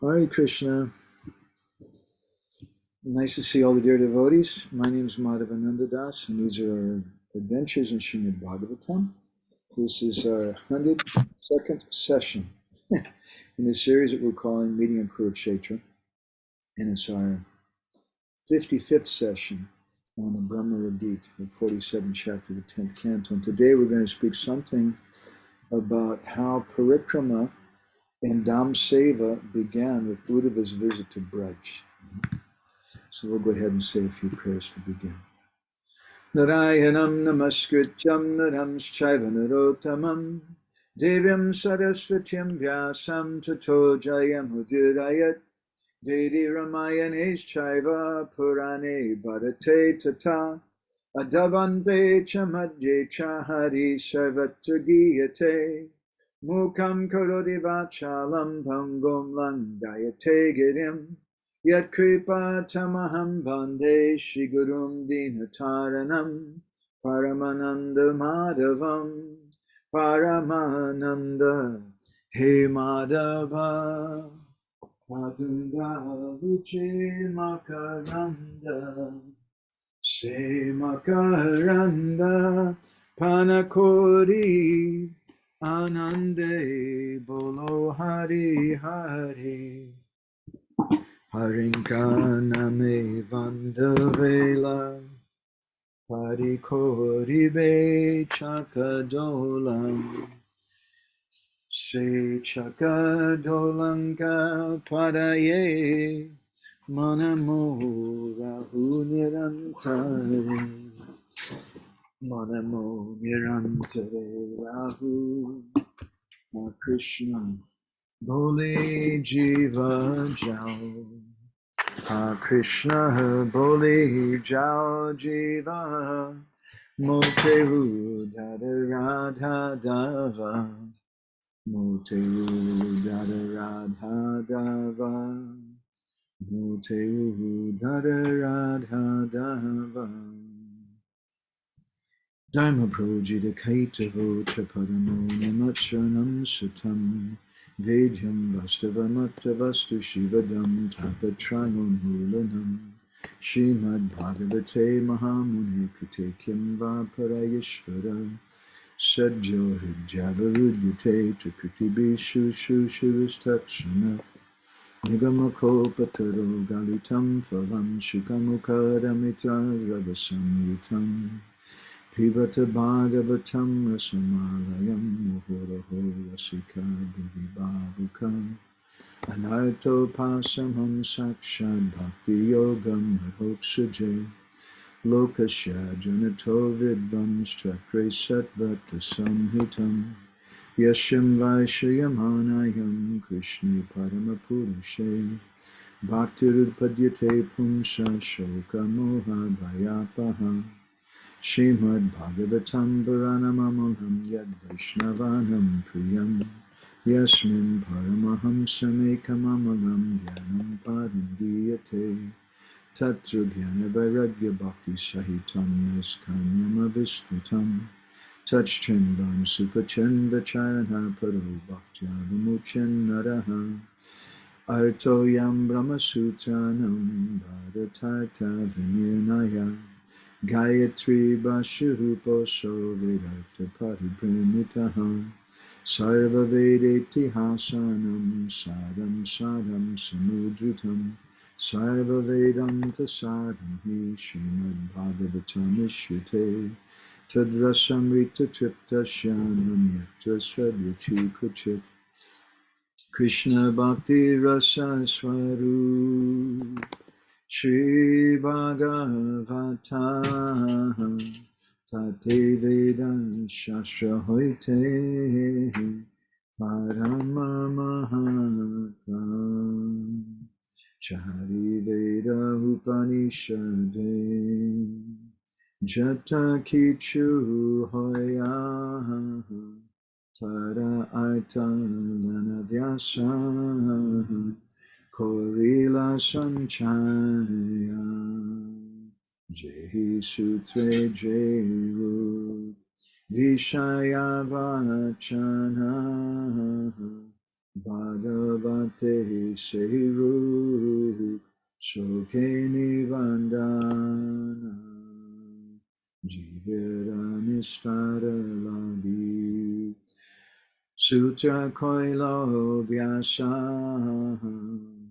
Hare Krishna. Nice to see all the dear devotees. My name is Madhavananda Das, and these are our adventures in Srimad Bhagavatam. This is our 102nd session in the series that we're calling Meeting in Kurukshetra, and it's our 55th session on the Bhramara-gita, the 47th chapter of the 10th canto. And today we're going to speak something about how Parikrama and Dham Seva began with Uddhava's visit to Vraja. So we'll go ahead and say a few prayers to begin. Narayanam namaskrityam naramschaiva narottamam devyam saraswatyam vyasam tato jayam udirayat Vedi ramayaneschaiva purane bharate tata adavante cha madhye cha hari sarvatra giyate mukam karodi vachalam pangom langayate girim Yat kripa tamaham vande shigurum dinataranam paramananda madhavam paramananda he madhava padunda luce makaranda se makaranda panakori anande bolo hari hari Harinkaname Vandavela Parikoribe Chakadolam Se Chakadolanka Padaye Manamo Rahu Nirantare Manamo Nirantare Rahu Krishna Bole Jiva Jao Krishna Bole Jao Jiva Motehu Dada Radha Dava Motehu Dada Radha Dava Motehu Dada Radha Dava Dharma Projita Kaitavo Chapadamo Namatcharanam Sutam Vedyam Vastavamata Vastu Shivadam Tapatrayon Mulanam Srimad Bhagavate Mahamune Kritekyam Vaparayishvara Sadjo Hridjavarudyate Trakriti Shushushuristachana Nigamakopataro Galitam Phalam Shukamukadamitra Ravasamritam Pibata Bhagavatam Rasamalayam Muhuraho Yasika Bhuvi Bhavuka Anarto Pasamham Sakshad Bhakti Yogam Mahoksaje Lokasya Janato Vidvam Strakre Satvata Samhitam Yasham Vaishayamanayam Krishna Paramapurushe Bhaktirudpadyate Pumsa Shoka Moha Bhayapaha Srimad Bhagavatam Puranamamaham Yad Vaishnavanam Priyam Yasmin Paramahamsamekamamanam Gyanam Padam Giyate Tatra Gyana Vairagya Bhakti Sahitam Naskanyam Avisnutam Tachchandam Supachandra Charana Paro Bhaktya Vimuchan Naraha Arto Yam Brahma Sutranam Bharatarta Vinirnaya Gayatri Bashurupo Sovedakta Paribrimitaha Sarva Vedeti Hasanam Sadam Sadam Samudritam Sarva Vedanta Sadam Hi Srimad Bhagavatam Ishyate Tadrasamrita Tripta Shanam Yatra Swadruchi Kuchit Krishna Bhakti Rasa Swarup Shri Bhagavata Tate Veda Shastra Hoite Parama Mahata Chari Veda Upanishade Jata Kichu Hoya Tara Arta Lana Vyasa Korila Sanchaya Jehi Sutre Jeru Vishaya Vachana Bhagavate Seru Shoke Nivandana Jivira Nistara Lagi Sutra Koilo Vyasa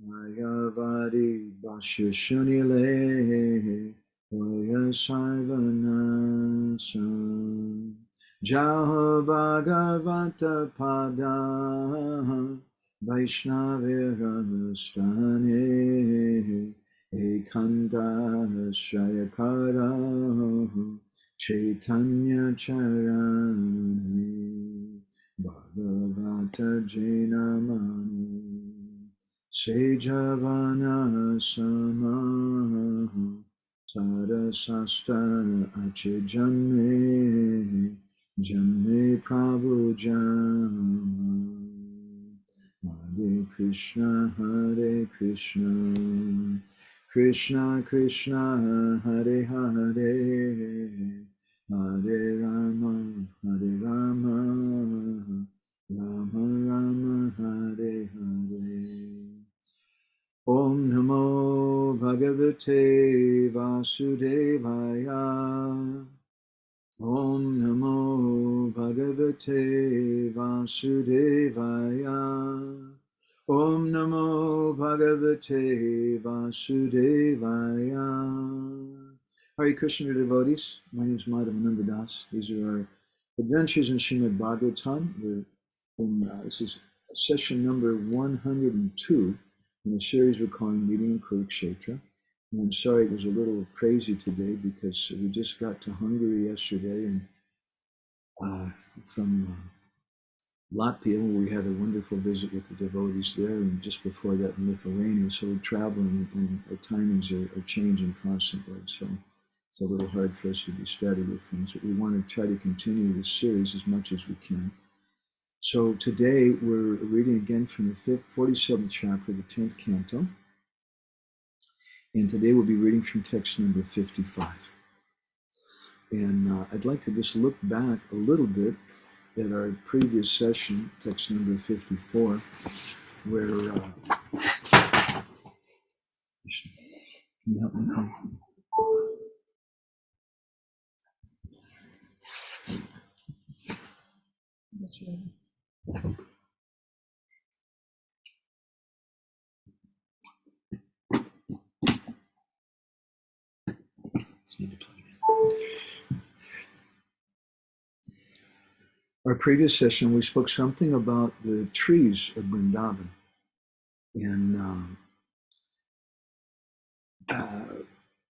Mayavadi Bhashya Shunile Oya Saivanasa Jaho Bhagavata Pada Vaishnavira Ekanta Shayakara Chaitanya Charani Bhagavata Jainamani Sejavana Sama Tada Sasta Achijanme Janme Prabhu Jama Hare Krishna Krishna Krishna Hare Hare Hare Rama Rama Rama Hare Hare Om Namo Bhagavate Vasudevaya Om Namo Bhagavate Vasudevaya Om Namo Bhagavate Vasudevaya. Hare Krishna devotees, my name is Madhavananda Das. These are our adventures in Srimad Bhagavatam. This is session number 102 in a series we're calling Meeting in Kurukshetra. And I'm sorry it was a little crazy today because we just got to Hungary yesterday and from Latvia, where we had a wonderful visit with the devotees there, and just before that in Lithuania. So we're traveling and our timings are changing constantly. So it's a little hard for us to be steady with things, but we want to try to continue this series as much as we can. So today we're reading again from the 47th chapter, the 10th canto. And today we'll be reading from text number 55. And I'd like to just look back a little bit at our previous session, text number 54, where can you help me come? That's right. Let's need to plug it in. Our previous session, we spoke something about the trees of Vrindavan. And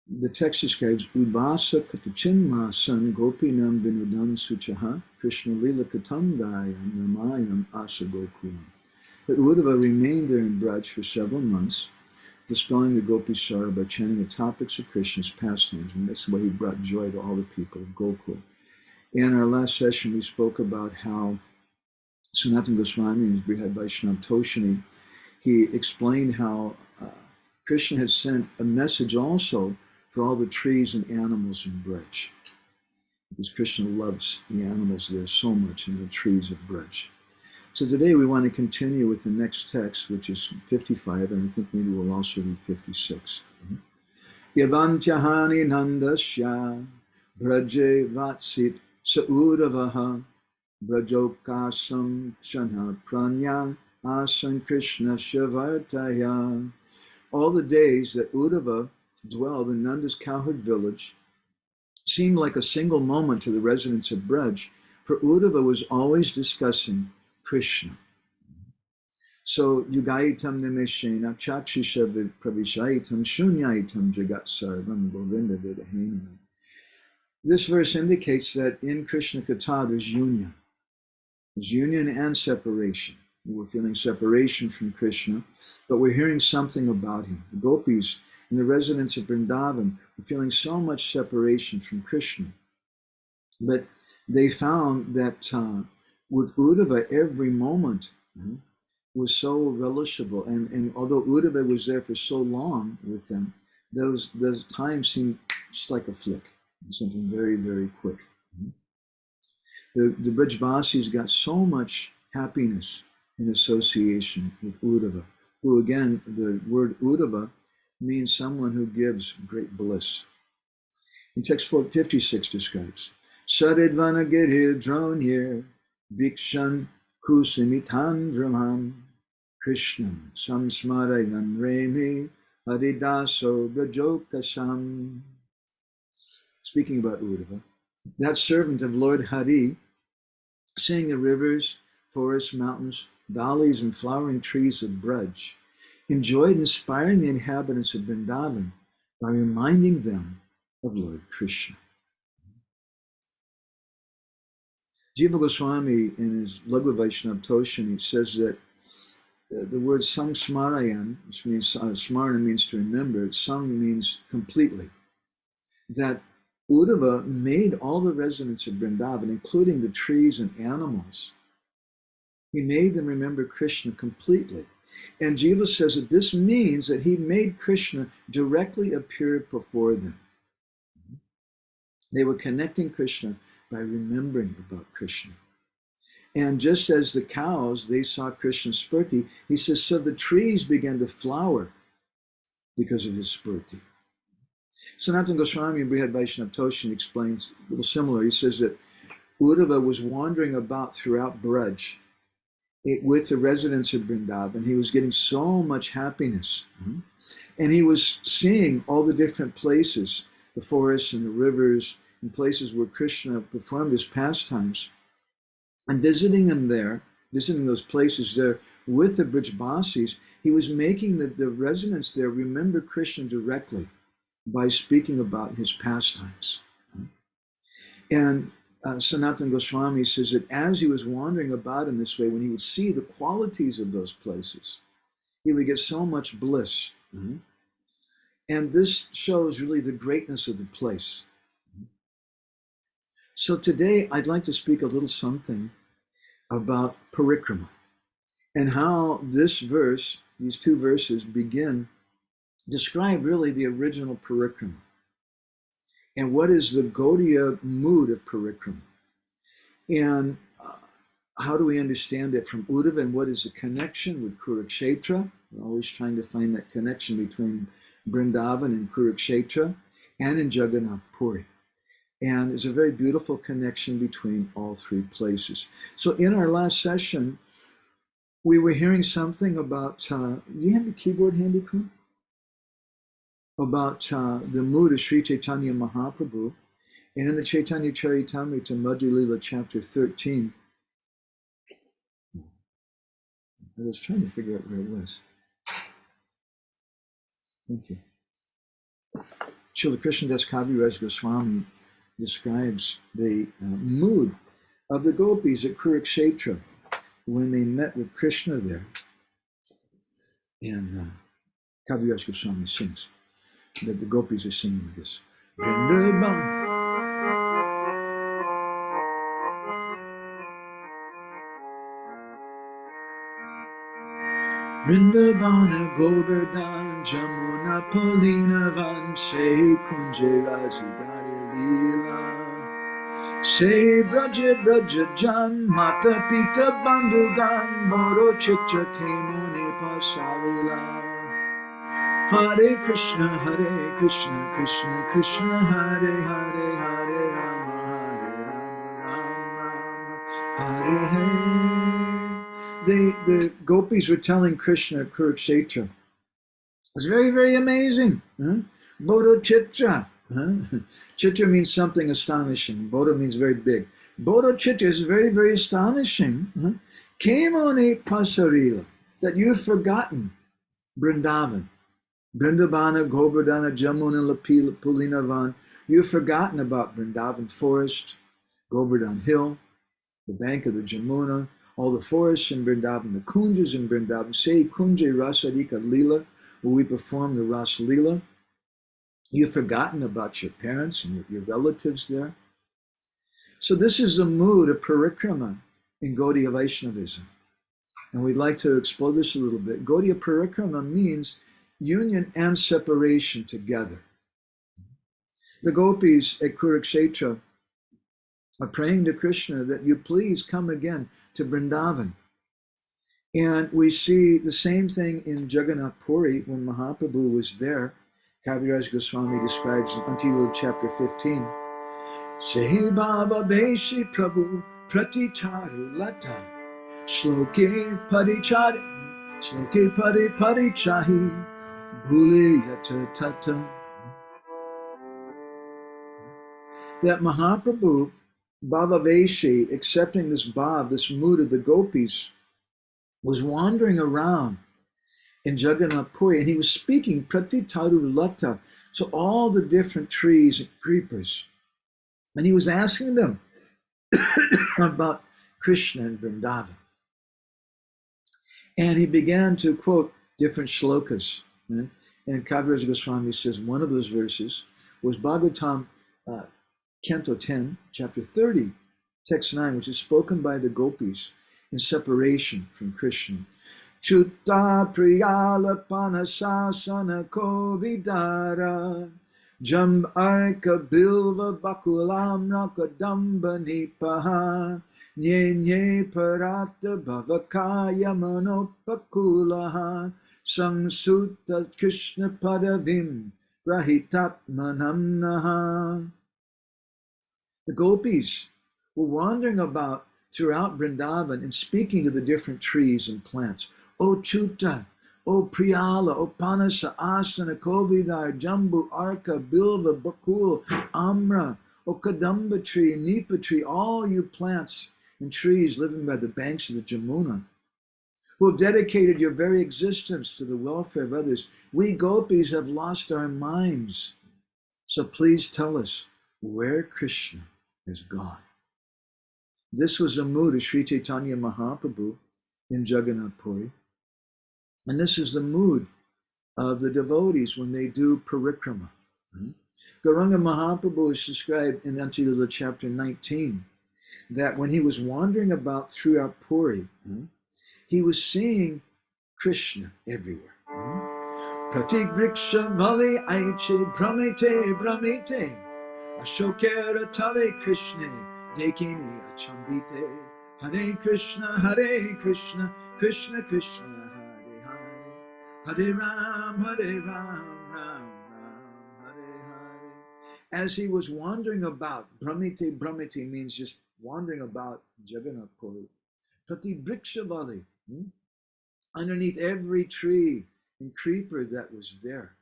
the text describes Ubasa Katachin Masan Gopinam Vinodam Suchaha Krishna Lila Katam Gayam Ramayam Asa Gokulam. That Uddhava remained there in Vraja for several months, dispelling the gopi's sorrow by chanting the topics of Krishna's pastimes, and that's the way he brought joy to all the people of Gokul. In our last session, we spoke about how Sanatana Goswami and his Brihad Vaishnava Toshini, he explained how Krishna has sent a message also for all the trees and animals in Braj, because Krishna loves the animals there so much in the trees of Braj. So today we want to continue with the next text, which is 55, and I think maybe we'll also read 56. Yavantyahani nandasya braje vatsit saudavaha brajokasam shana pranya asan Krishna shavartaya. All the days that Uddhava dwelled in Nanda's cowherd village seemed like a single moment to the residents of Braj, for Uddhava was always discussing Krishna. So yugaitam nimeshena chakshusha pravishaitam shunyaitam jagat sarvam govinda vidahenana. This verse indicates that in Krishna Katha there's union. There's union and separation. We're feeling separation from Krishna, but we're hearing something about him. The gopis and the residents of Vrindavan were feeling so much separation from Krishna. But they found that with Uddhava, every moment was so relishable. And although Uddhava was there for so long with them, those times seemed just like a flick, something very, very quick. The Brajvasis got so much happiness in association with Uddhava, who again, the word Uddhava means someone who gives great bliss. And text 456 describes, Saridvana Girhir Dronir Bhikshan Kusimitan Brahman Krishnam Samsmarayan Remi Haridaso Brajokasam. Speaking about Uddhava, that servant of Lord Hari, seeing the rivers, forests, mountains, valleys, and flowering trees of Braj, enjoyed inspiring the inhabitants of Vrindavan by reminding them of Lord Krishna. Jiva Goswami, in his Laghu Vaishnava Toshani, says that the word Samsmarayan, which means smarana means to remember, sang means completely, that Uddhava made all the residents of Vrindavan, including the trees and animals, he made them remember Krishna completely. And Jiva says that this means that he made Krishna directly appear before them. They were connecting Krishna by remembering about Krishna. And just as the cows, they saw Krishna's spurti, he says, so the trees began to flower because of his spurti. Sanatana Goswami in Brihad Vaishnava Toshan explains a little similar. He says that Uddhava was wandering about throughout Braj with the residents of Vrindavan. He was getting so much happiness. And he was seeing all the different places, the forests and the rivers, and places where Krishna performed his pastimes. And visiting them there, visiting those places there with the Brajbasis, he was making the residents there remember Krishna directly by speaking about his pastimes. And Sanatana Goswami says that as he was wandering about in this way, when he would see the qualities of those places, he would get so much bliss. And this shows really the greatness of the place. So today I'd like to speak a little something about Parikrama and how this verse, these two verses describe really the original Parikrama. And what is the Gaudiya mood of Parikrama? And how do we understand that from Uddhava, and what is the connection with Kurukshetra? We're always trying to find that connection between Vrindavan and Kurukshetra and in Jagannath Puri. And there's a very beautiful connection between all three places. So in our last session, we were hearing something about, do you have the keyboard handy, Kun? About the mood of Sri Chaitanya Mahaprabhu. And in the Chaitanya Charitamrita, Madhya Lila, chapter 13, I was trying to figure out where it was. Thank you. Srila Krishnadas Kaviraj Goswami describes the mood of the gopis at Kurukshetra when they met with Krishna there. And Kaviraj Goswami sings that the gopis are singing like this. Vrindavan. Vrindavana Govardhan Jamuna Pulinavan Se Kunje Rajigari Leela Se Braja Braja Jan Mata Pita Bandhugan Moro Chitra Kemuni Pasalila Hare Krishna Krishna Krishna Hare Hare Hare Rama Rama Hare the gopis were telling Krishna at Kurukshetra. It's very, very amazing. Bodho Chitra. Chitra means something astonishing. Bodho means very big. Bodho Chitra is very, very astonishing. Kemone Pasarila, that you've forgotten Vrindavan. Vrindavana, Govardhana, Jamuna, Pulinavan. You've forgotten about Vrindavan forest, Govardhan hill, the bank of the Jamuna, all the forests in Vrindavan, the kunjas in Vrindavan, say kunja rasadika lila, where we perform the Ras Lila. You've forgotten about your parents and your relatives there. So this is the mood of Parikrama in Gaudiya Vaishnavism. And we'd like to explore this a little bit. Gaudiya Parikrama means union and separation together. The gopis at Kurukshetra are praying to Krishna that you please come again to Vrindavan. And we see the same thing in Jagannath Puri when Mahaprabhu was there. Kaviraj Goswami describes in Antila chapter 15. Sehi Baba Beshi Prabhu Praticharu Lata Shloke Parichari Shloke Pari Parichahi Bhule Yata Tata. That Mahaprabhu, Baba Veshi, accepting this bhav, this mood of the gopis, was wandering around in Jagannath Puri, and he was speaking Pratitaru Lata to all the different trees and creepers. And he was asking them about Krishna and Vrindavan. And he began to quote different shlokas. And Kaviraj Goswami says one of those verses was Bhagavatam Canto 10, chapter 30, text 9, which is spoken by the gopis in separation from Krishna. Chutta priyala panasasana kovidara jam arka bilva bakulam rakadamba nipaha nye nye parata bhavakaya manopakulaha samsutta Krishna padavim rahitat manamnaha. The gopis were wandering about throughout Vrindavan and speaking to the different trees and plants. O Chuta, O Priyala, O Panasa, Asana, Kovidar, Jambu, Arka, Bilva, Bakul, Amra, O Kadamba tree, Nipa tree, all you plants and trees living by the banks of the Jamuna, who have dedicated your very existence to the welfare of others. We gopis have lost our minds. So please tell us where Krishna is gone. This was a mood of Sri Chaitanya Mahaprabhu in Jagannath Puri. And this is the mood of the devotees when they do parikrama. Gauranga Mahaprabhu is described in Antila chapter 19 that when he was wandering about throughout Puri, he was seeing Krishna everywhere. Pratik Vriksha Vali Aiche Brahmite Brahmite Ashokera Tale Krishna Dekini Achambite Hare Krishna Krishna Krishna Hare Hare Hare Ram Ram Ram Hare Hare. As he was wandering about, Brahmite means just wandering about Jagannath Puri. Prati Vrikshavali, underneath every tree and creeper that was there.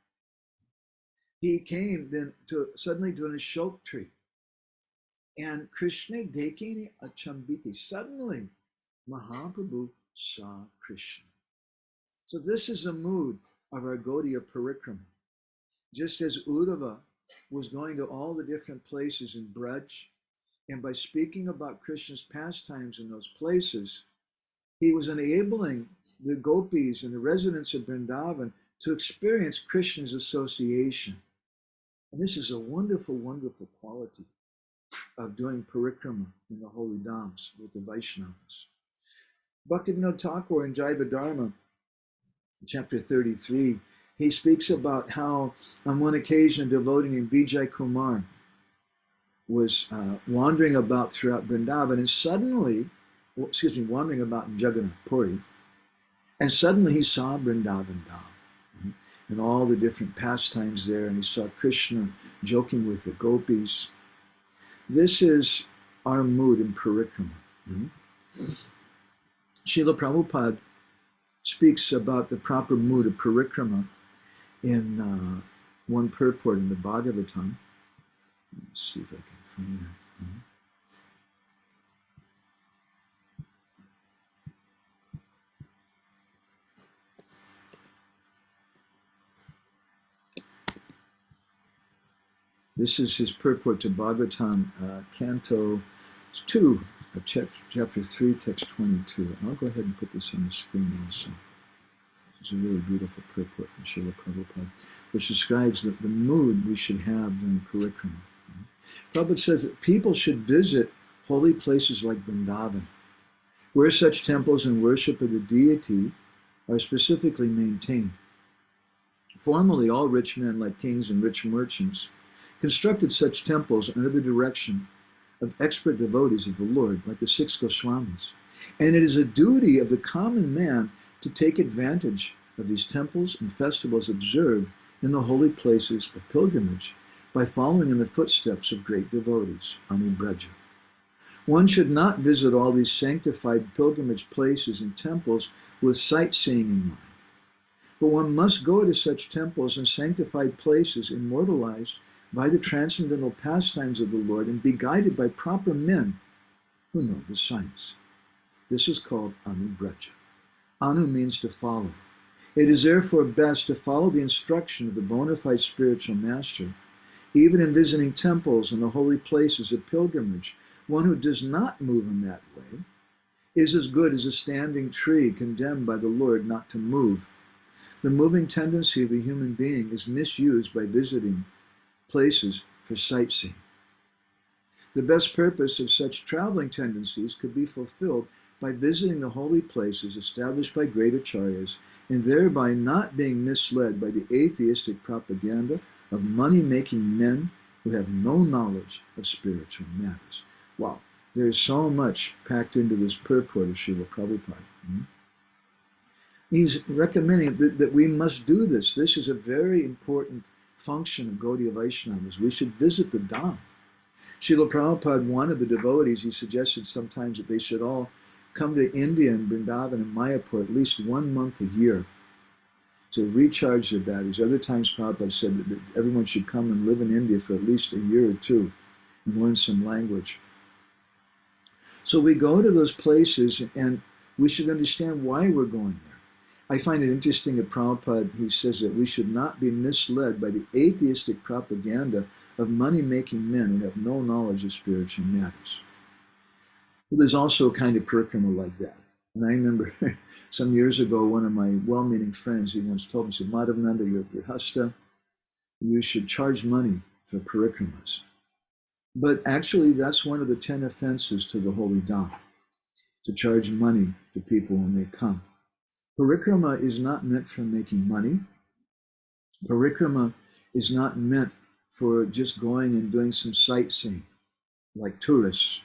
He came then suddenly to an ashok tree. And Krishna Dekini Achambiti. Suddenly, Mahaprabhu saw Krishna. So this is a mood of our Gaudiya Parikrama. Just as Uddhava was going to all the different places in Vraja, and by speaking about Krishna's pastimes in those places, he was enabling the gopis and the residents of Vrindavan to experience Krishna's association. And this is a wonderful, wonderful quality of doing parikrama in the holy dhams with the Vaishnavas. Bhaktivinoda Thakur in Jaiva Dharma, chapter 33, he speaks about how on one occasion a devotee named Vijay Kumar was wandering about throughout Vrindavan and suddenly, wandering about in Jagannath Puri, and suddenly he saw Vrindavan Dham and all the different pastimes there, and he saw Krishna joking with the gopis. This is our mood in parikrama. Srila Prabhupada speaks about the proper mood of parikrama in one purport in the Bhagavatam. Let's see if I can find that. This is his purport to Bhagavatam, Canto 2, chapter 3, text 22. I'll go ahead and put this on the screen also. This is a really beautiful purport from Srila Prabhupada, which describes the mood we should have during parikrama. Prabhupada says that people should visit holy places like Vrindavan, where such temples and worship of the deity are specifically maintained. Formerly, all rich men, like kings and rich merchants, constructed such temples under the direction of expert devotees of the Lord, like the 6 Goswamis, And it is a duty of the common man to take advantage of these temples and festivals observed in the holy places of pilgrimage by following in the footsteps of great devotees, Vraja. One should not visit all these sanctified pilgrimage places and temples with sightseeing in mind, but one must go to such temples and sanctified places immortalized by the transcendental pastimes of the Lord and be guided by proper men who know the science. This is called Vraja. Anu means to follow. It is therefore best to follow the instruction of the bona fide spiritual master. Even in visiting temples and the holy places of pilgrimage, one who does not move in that way is as good as a standing tree condemned by the Lord not to move. The moving tendency of the human being is misused by visiting places for sightseeing. The best purpose of such traveling tendencies could be fulfilled by visiting the holy places established by great acharyas and thereby not being misled by the atheistic propaganda of money-making men who have no knowledge of spiritual matters. Wow, there's so much packed into this purport of Srila Prabhupada. He's recommending that we must do this. This is a very important function of Gaudiya Vaishnavas. We should visit the Dham. Srila Prabhupada wanted the devotees, he suggested sometimes that they should all come to India and Vrindavan and Mayapur at least 1 month a year to recharge their batteries. Other times Prabhupada said that everyone should come and live in India for at least a year or two and learn some language. So we go to those places and we should understand why we're going there. I find it interesting that Prabhupada, he says that we should not be misled by the atheistic propaganda of money-making men who have no knowledge of spiritual matters. Well, there's also a kind of parikrama like that. And I remember some years ago, one of my well-meaning friends, he once told me, he said, Madhavananda, you're a grihasta, you should charge money for parikramas. But actually, that's one of the 10 offenses to the holy Dham, to charge money to people when they come. Parikrama is not meant for making money. Parikrama is not meant for just going and doing some sightseeing like tourists.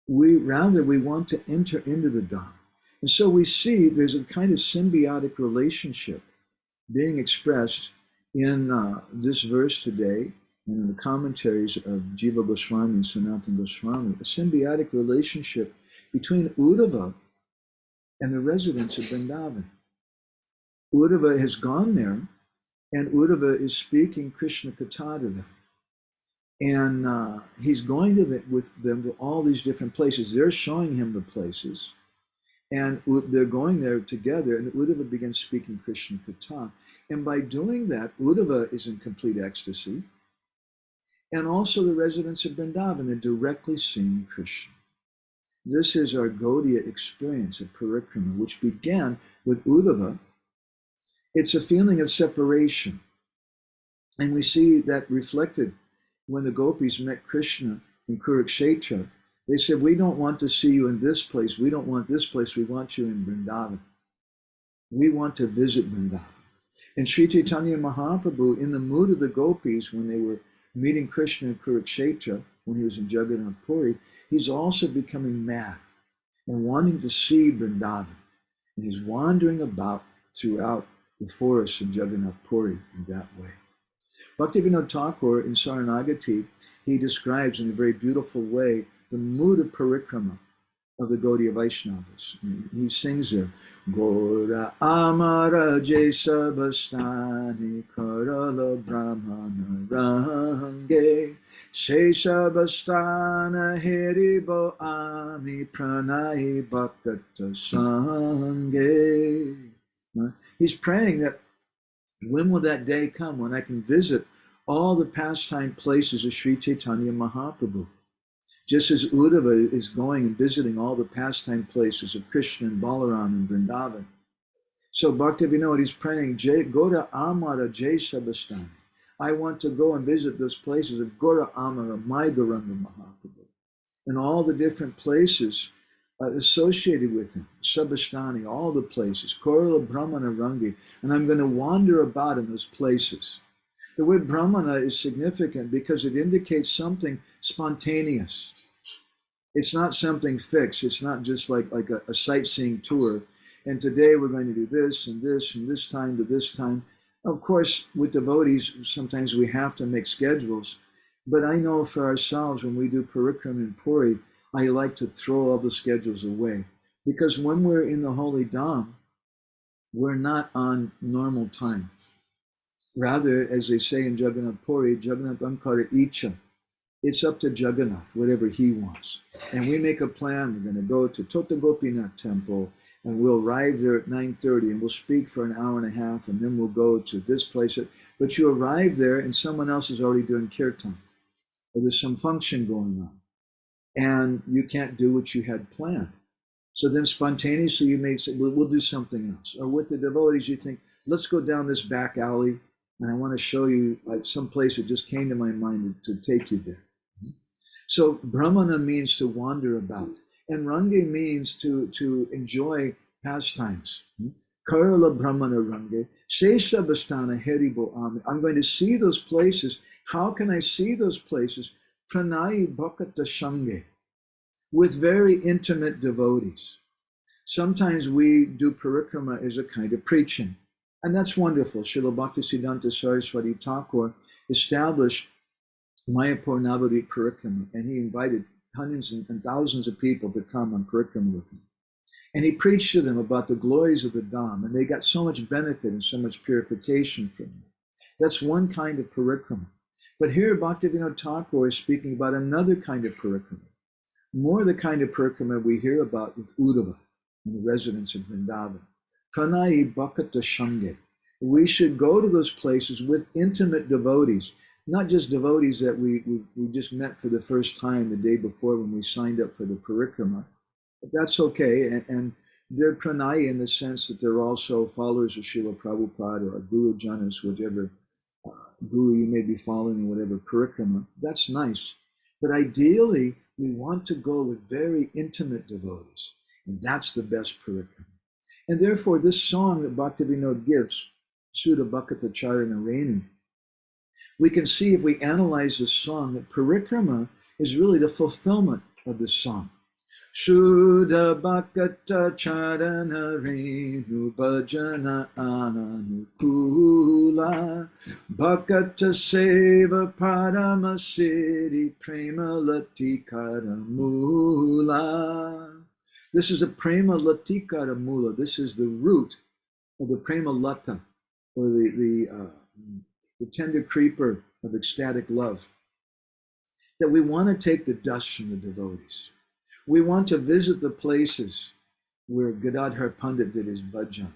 We want to enter into the Dham. And so we see there's a kind of symbiotic relationship being expressed in this verse today and in the commentaries of Jiva Goswami and Sanatana Goswami, a symbiotic relationship between Uddhava and the residents of Vrindavan. Uddhava has gone there, and Uddhava is speaking Krishna Katha to them. And he's going with them to all these different places. They're showing him the places, and they're going there together, and Uddhava begins speaking Krishna Katha. And by doing that, Uddhava is in complete ecstasy, and also the residents of Vrindavan, they're directly seeing Krishna. This is our Gaudiya experience of Parikrama, which began with Uddhava. It's a feeling of separation. And we see that reflected when the gopis met Krishna in Kurukshetra. They said, we don't want to see you in this place. We don't want this place. We want you in Vrindavan. We want to visit Vrindavan. And Sri Chaitanya Mahaprabhu, in the mood of the gopis when they were meeting Krishna in Kurukshetra, when he was in Jagannath Puri, he's also becoming mad and wanting to see Vrindavan. And he's wandering about throughout the forests of Jagannath Puri in that way. Bhaktivinoda Thakur in Saranagati, he describes in a very beautiful way the mood of parikrama of the Gaudiya Vaishnavas. He sings there, Gora Amara Jesa Bastani Karala Brahmana Range Shesha Bastana Heribo Ami Pranai Bhakata Sange. He's praying that when will that day come when I can visit all the pastime places of Sri Chaitanya Mahaprabhu? Just as Uddhava is going and visiting all the pastime places of Krishna and Balaram and Vrindavan. So Bhaktivinoda is praying, Gora Amara Jai Sabastani. I want to go and visit those places of Gora Amara, my Gauranga Mahaprabhu, and all the different places associated with him, Sabastani, all the places, Korala Bhramara-gita, and I'm going to wander about in those places. The word Brahmana is significant because it indicates something spontaneous. It's not something fixed. It's not just like a sightseeing tour. And today we're going to do this and this and this time to this time. Of course, with devotees, sometimes we have to make schedules. But I know for ourselves, when we do Parikrama and Puri, I like to throw all the schedules away. Because when we're in the Holy Dham, we're not on normal time. Rather, as they say in Jagannath Puri, Jagannath Ankara Icha, it's up to Jagannath, whatever he wants. And we make a plan. We're going to go to Tota Gopinath temple, and we'll arrive there at 9:30, and we'll speak for an hour and a half, and then we'll go to this place. But you arrive there, and someone else is already doing kirtan, or there's some function going on, and you can't do what you had planned. So then spontaneously you may say, well, we'll do something else. Or with the devotees, you think, let's go down this back alley, and I want to show you like some place that just came to my mind to take you there. So Brahmana means to wander about, and Range means to enjoy pastimes. Karala Brahmana Range, Shesha Bastana Heribo Ami. I'm going to see those places. How can I see those places? Pranai Bhakata Shange, with very intimate devotees. Sometimes we do parikrama as a kind of preaching, and that's wonderful. Srila Bhaktisiddhanta Saraswati Thakur established Mayapur Navadvip Parikrama, and he invited hundreds and thousands of people to come on Parikrama with him. And he preached to them about the glories of the Dham, and they got so much benefit and so much purification from it. That's one kind of Parikrama. But here Bhaktivinoda Thakur is speaking about another kind of Parikrama, more the kind of Parikrama we hear about with Uddhava and the residents of Vrindavan. Pranai Bhakata Shange. We should go to those places with intimate devotees, not just devotees that we just met for the first time the day before when we signed up for the Parikrama. But that's okay, and they're pranay in the sense that they're also followers of Srila Prabhupada or Guru Janas, whichever guru you may be following in whatever Parikrama. That's nice. But ideally, we want to go with very intimate devotees, and that's the best Parikrama. And therefore, this song that Bhaktivinoda gives, Sudha Bhakata Charana Renu, we can see if we analyze this song that Parikrama is really the fulfillment of this song. Shuddha Bhakata Charana Renu Bhajana Anukula Bhakata Seva Parama Siddhi Prema Latikara Mula. This is a Prema Latikara Mula. This is the root of the Prema Lata, or the tender creeper of ecstatic love. That we want to take the dust from the devotees. We want to visit the places where Gadadhar Pandit did his bhajan,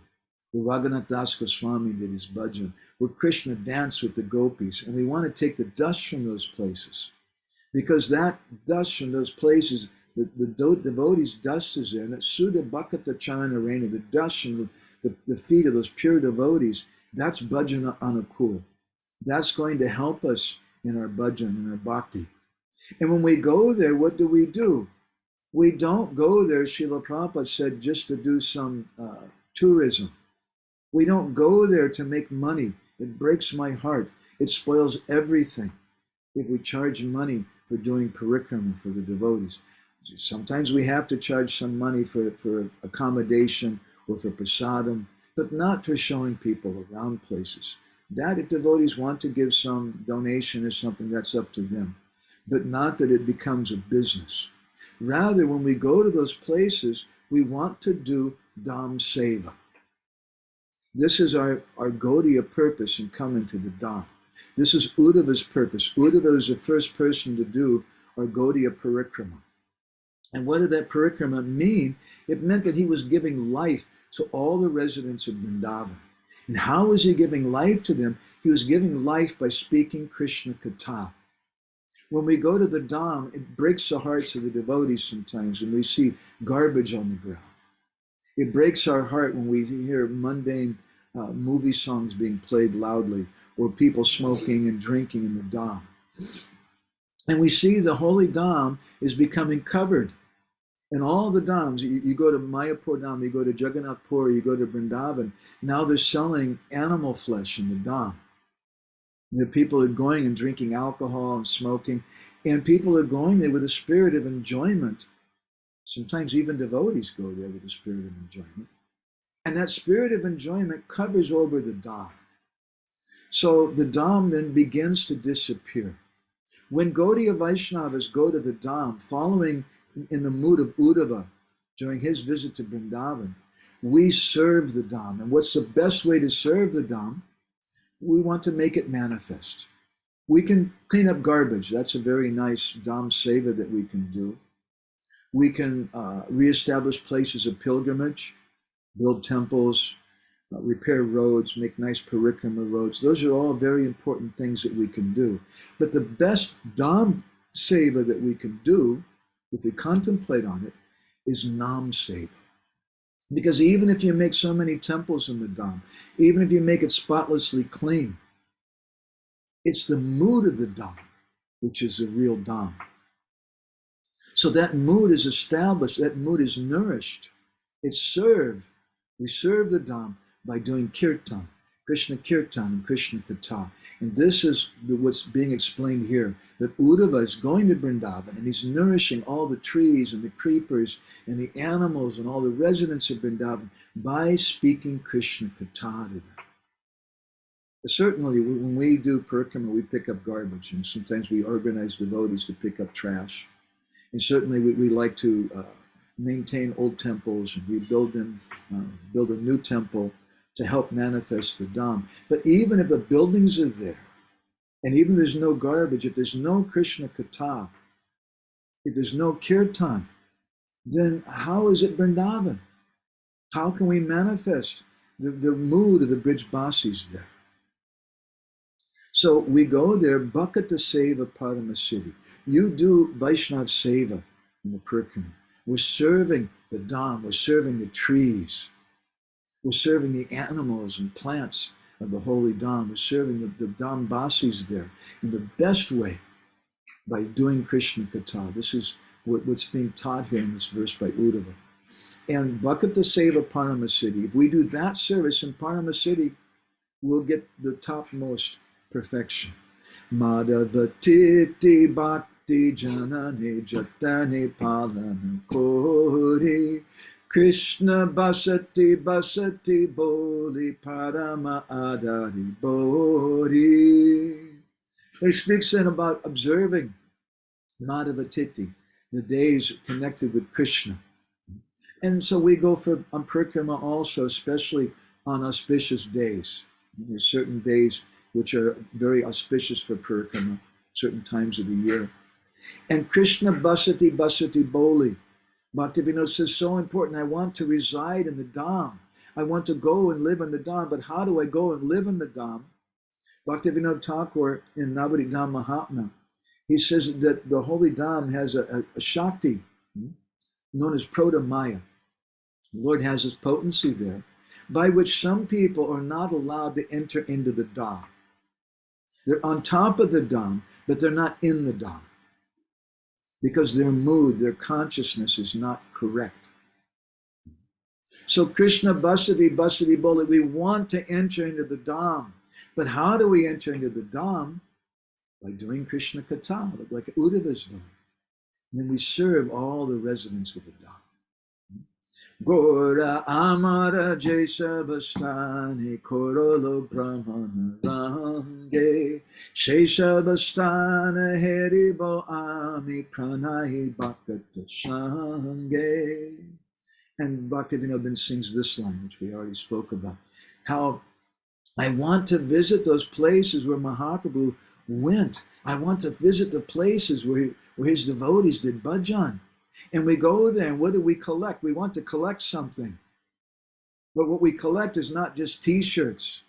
where Raghunath Das Goswami did his bhajan, where Krishna danced with the gopis, and we want to take the dust from those places. Because that dust from those places, the devotees' dust is there, and that Sudha Bhakata Charana Renu, the dust from the feet of those pure devotees, that's bhajana anukul. That's going to help us in our bhajan, in our bhakti. And when we go there, what do? We don't go there, Srila Prabhupada said, just to do some tourism. We don't go there to make money. It breaks my heart. It spoils everything if we charge money for doing parikrama for the devotees. Sometimes we have to charge some money for accommodation or for prasadam, but not for showing people around places. That if devotees want to give some donation or something, that's up to them. But not that it becomes a business. Rather, when we go to those places, we want to do Dham Seva. This is our Gaudiya purpose in coming to the Dham. This is Uddhava's purpose. Uddhava is the first person to do our Gaudiya Parikrama. And what did that Parikrama mean? It meant that he was giving life to all the residents of Vrindavan. And how was he giving life to them? He was giving life by speaking Krishna Katha. When we go to the Dham, it breaks the hearts of the devotees sometimes when we see garbage on the ground. It breaks our heart when we hear mundane movie songs being played loudly, or people smoking and drinking in the Dham. And we see the holy Dham is becoming covered. And all the Dhams, you go to Mayapur Dham, you go to Jagannath Puri, you go to Vrindavan, now they're selling animal flesh in the Dham. The people are going and drinking alcohol and smoking, and people are going there with a spirit of enjoyment. Sometimes even devotees go there with a spirit of enjoyment. And that spirit of enjoyment covers over the Dham. So the Dham then begins to disappear. When Gaudiya Vaishnavas go to the Dham, following in the mood of Uddhava during his visit to Vrindavan, we serve the Dham. And what's the best way to serve the Dham? We want to make it manifest. We can clean up garbage. That's a very nice Dham Seva that we can do. We can reestablish places of pilgrimage, build temples, repair roads, make nice Parikrama roads. Those are all very important things that we can do. But the best Dham Seva that we can do, if we contemplate on it, is Nam Seva. Because even if you make so many temples in the Dham, even if you make it spotlessly clean, it's the mood of the Dham, which is the real Dham. So that mood is established, that mood is nourished, it's served. We serve the Dham by doing kirtan, Krishna kirtan and Krishna katha. And this is what's being explained here, that Uddhava is going to Vrindavan and he's nourishing all the trees and the creepers and the animals and all the residents of Vrindavan by speaking Krishna katha to them. Certainly, when we do Parikrama, we pick up garbage, and sometimes we organize devotees to pick up trash. And certainly we like to maintain old temples and rebuild them, build a new temple to help manifest the Dham. But even if the buildings are there, and even if there's no garbage, if there's no Krishna Katha, if there's no Kirtan, then how is it Vrindavan? How can we manifest the mood of the Brijbasis there? So we go there, Bhakata Seva Paramasiddhi. You do Vaishnav Seva in the Parikrama. We're serving the Dham, we're serving the trees, we're serving the animals and plants of the holy Dham, we're serving the Dham Basis there in the best way by doing Krishna Katha. This is what's being taught here in this verse by Uddhava. And Bhakata Seva Paramasiddhi, if we do that service in Paramasiddhi, we'll get the topmost perfection. Madhavatiti bhakti janane jatane palana kori Krishna basati basati boli parama adari bodhi. He speaks then about observing Madhavatiti, the days connected with Krishna. And so we go for Parikrama also, especially on auspicious days. There's certain days which are very auspicious for Parikrama, certain times of the year. And Krishna basati basati boli. Bhaktivinoda says, so important. I want to reside in the Dham. I want to go and live in the Dham, but how do I go and live in the Dham? Bhaktivinoda Thakur in Navadvip Dham Mahatma, he says that the holy Dham has a Shakti known as Proto-Maya. The Lord has his potency there, by which some people are not allowed to enter into the Dham. They're on top of the Dham, but they're not in the Dham because their mood, their consciousness is not correct. So Krishna basati basati boli, we want to enter into the Dham, but how do we enter into the Dham? By doing Krishna Katha, like Uddhava is doing. And then we serve all the residents of the Dham. Gora Amara Jesa Bastani Korolo Brahmana Range Shesha Bastana Heribo Ami Pranahi Bhakata Shange. And Bhaktivinoda then sings this line, which we already spoke about. How I want to visit those places where Mahaprabhu went. I want to visit the places where his devotees did bhajan. And we go there, and what do we collect? We want to collect something. But what we collect is not just T-shirts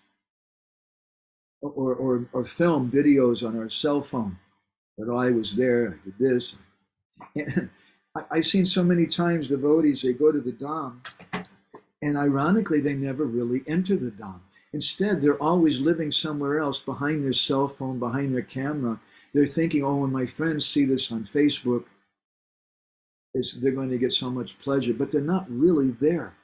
or film videos on our cell phone. That I was there, I did this. And I've seen so many times devotees, they go to the Dham, and ironically, they never really enter the Dham. Instead, they're always living somewhere else, behind their cell phone, behind their camera. They're thinking, oh, when my friends see this on Facebook, they're going to get so much pleasure, but they're not really there.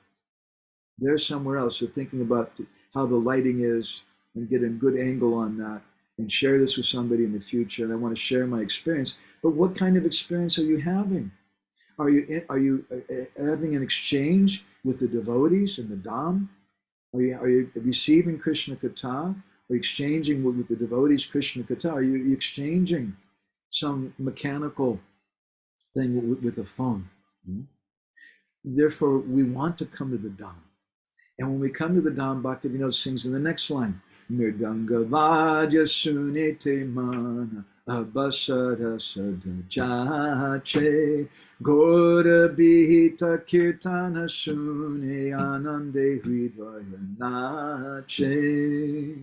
They're somewhere else. They're thinking about how the lighting is and get a good angle on that and share this with somebody in the future, and I want to share my experience. But what kind of experience are you having? Are you having an exchange with the devotees in the Dham? Are you receiving Krishna Katha? Are you exchanging with the devotees Krishna Katha? Are you exchanging some mechanical thing with a phone? Therefore, we want to come to the Dham. And when we come to the Dham, Bhaktivinoda sings in the next line, Mirdanga Vaja Sunete Mana Abasara Sadajache Gora Bihita Kirtana Sune Anande Hridaya Nache.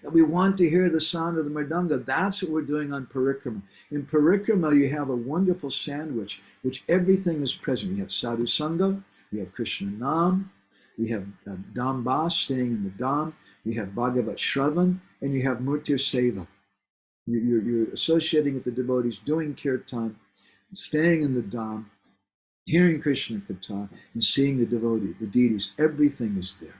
That we want to hear the sound of the Mridanga. That's what we're doing on Parikrama. In Parikrama, you have a wonderful sandwich, which everything is present. We have Sadhu Sangha, we have Krishna Nam, we have Dham Bas, staying in the Dham, we have Bhagavat Shravan, and you have Murtir Seva. You're associating with the devotees, doing kirtan, staying in the Dham, hearing Krishna Katha, and seeing the devotees, the deities. Everything is there.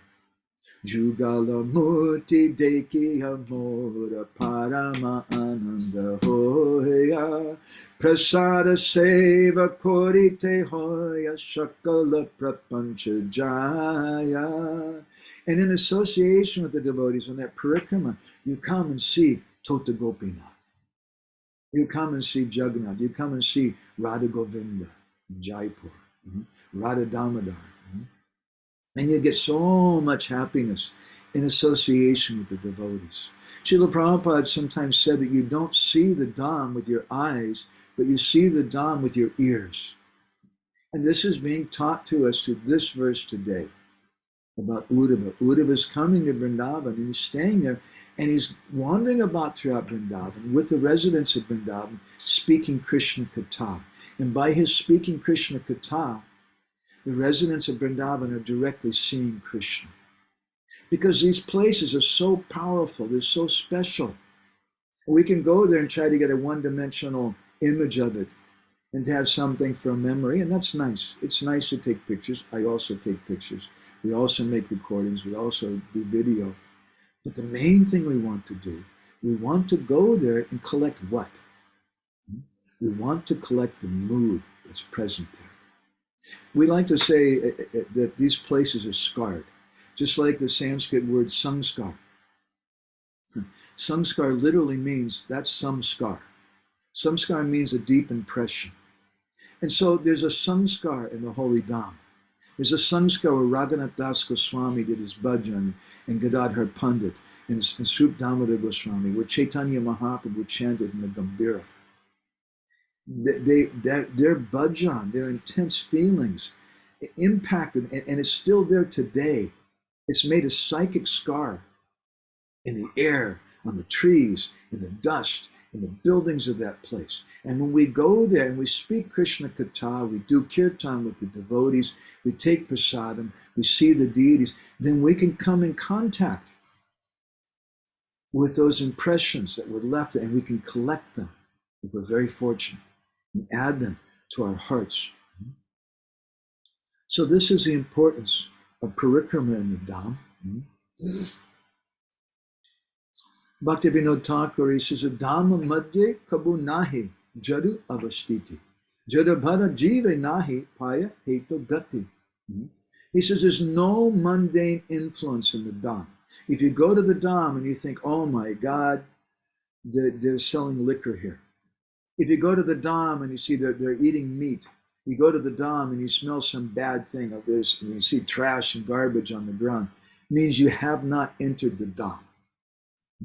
Jugala Murti Deki Amora Parama Ananda Hoya Prasada Seva Korite Hoya Shakala Prapancha Jaya. And in association with the devotees on that parikrama, you come and see Tota Gopinath. You come and see Jagannath. You come and see Radha Govinda in Jaipur, Radha Damodar. And you get so much happiness in association with the devotees. Srila Prabhupada sometimes said that you don't see the Dham with your eyes, but you see the Dham with your ears. And this is being taught to us through this verse today about Uddhava. Uddhava is coming to Vrindavan, and he's staying there, and he's wandering about throughout Vrindavan with the residents of Vrindavan, speaking Krishna Katha. And by his speaking Krishna Katha, the residents of Vrindavan are directly seeing Krishna. Because these places are so powerful, they're so special. We can go there and try to get a one-dimensional image of it and to have something for a memory, and that's nice. It's nice to take pictures. I also take pictures. We also make recordings. We also do video. But the main thing we want to do, we want to go there and collect what? We want to collect the mood that's present there. We like to say that these places are scarred, just like the Sanskrit word samskar. Samskar literally means that's samskar. Samskar means a deep impression. And so there's a samskar in the Holy Dham. There's a samskar where Raghunath Das Goswami did his bhajan, and Gadadhar Pandit, and Srup Damodar Goswami, where Chaitanya Mahaprabhu chanted in the Gambhira. Their bhajan, their intense feelings impacted, and it's still there today. It's made a psychic scar in the air, on the trees, in the dust, in the buildings of that place. And when we go there and we speak Krishna Katha, we do kirtan with the devotees, we take prasadam, we see the deities, then we can come in contact with those impressions that were left, and we can collect them if we're very fortunate, and add them to our hearts. So this is the importance of Parikrama in the Dham. Bhaktivinoda Thakur, he says, Dhamma madhye kabu nahi jadu avastiti. Jadabhara jive nahi paya heto gati. He says there's no mundane influence in the Dham. If you go to the Dham and you think, oh my God, they're selling liquor here. If you go to the Dham and you see they're eating meat, you go to the Dham and you smell some bad thing, or you see trash and garbage on the ground, it means you have not entered the Dham.